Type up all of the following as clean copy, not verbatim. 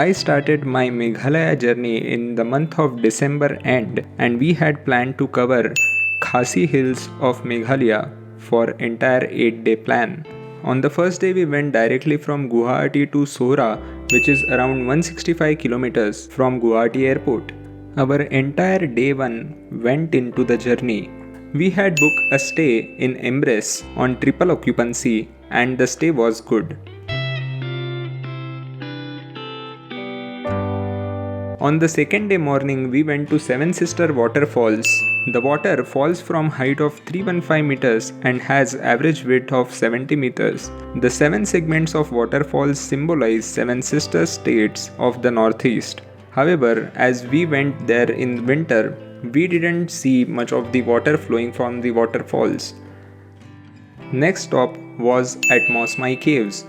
I started my Meghalaya journey in the month of December end, and we had planned to cover Khasi Hills of Meghalaya for entire 8-day plan. On the first day we went directly from Guwahati to Sohra, which is around 165 kilometers from Guwahati airport. Our entire day 1 went into the journey. We had booked a stay in Embrace on triple occupancy and the stay was good. On the second day morning, we went to Seven Sister Waterfalls. The water falls from height of 315 meters and has average width of 70 meters. The 7 segments of waterfalls symbolize 7 sister states of the northeast. However, as we went there in winter, we didn't see much of the water flowing from the waterfalls. Next stop was at Mawsmai Caves.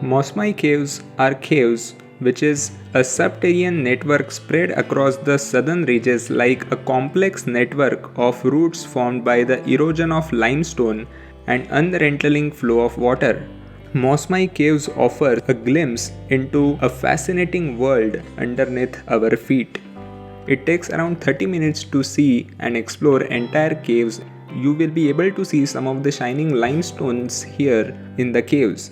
Mawsmai Caves are caves which is a subterranean network spread across the southern ridges like a complex network of roots formed by the erosion of limestone and unrelenting flow of water. Mawsmai Caves offer a glimpse into a fascinating world underneath our feet. It takes around 30 minutes to see and explore entire caves. You will be able to see some of the shining limestones here in the caves.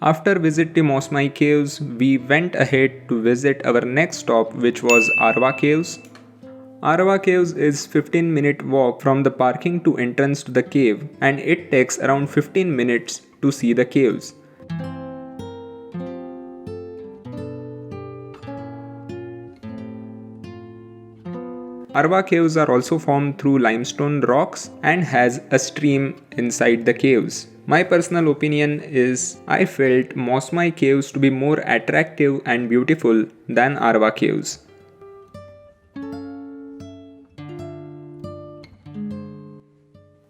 After visiting Mawsmai Caves, we went ahead to visit our next stop, which was Arwah Caves. Arwah Caves is 15-minute walk from the parking to entrance to the cave, and it takes around 15 minutes to see the caves. Arwah Caves are also formed through limestone rocks and has a stream inside the caves. My personal opinion is I felt Mawsmai Caves to be more attractive and beautiful than Arwah Caves.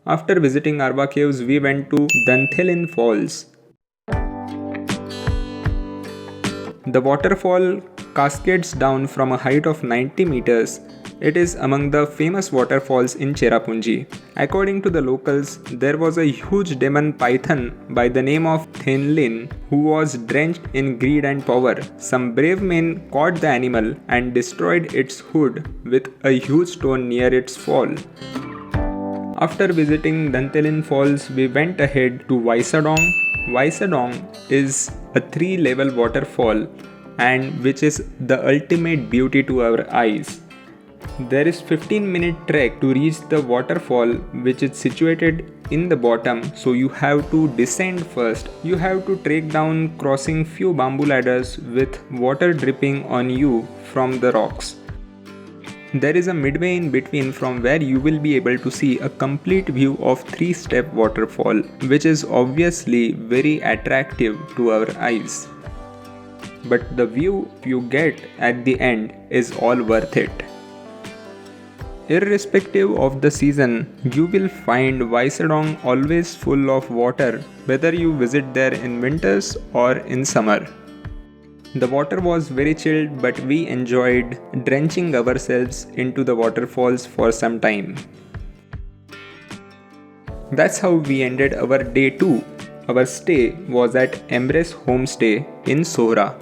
After visiting Arwah Caves, we went to Dainthlen Falls. The waterfall cascades down from a height of 90 meters. It is among the famous waterfalls in Cherrapunji. According to the locals, there was a huge demon python by the name of Dainthlen who was drenched in greed and power. Some brave men caught the animal and destroyed its hood with a huge stone near its fall. After visiting Dainthlen Falls, we went ahead to Wei Sawdong. Wei Sawdong is a 3-level waterfall and which is the ultimate beauty to our eyes. There is 15-minute trek to reach the waterfall which is situated in the bottom, so you have to descend first. You have to trek down crossing few bamboo ladders with water dripping on you from the rocks. There is a midway in between from where you will be able to see a complete view of 3-step waterfall, which is obviously very attractive to our eyes. But the view you get at the end is all worth it. Irrespective of the season, you will find Wei Sawdong always full of water, whether you visit there in winters or in summer. The water was very chilled, but we enjoyed drenching ourselves into the waterfalls for some time. That's how we ended our day 2. Our stay was at Embrace Homestay in Sohra.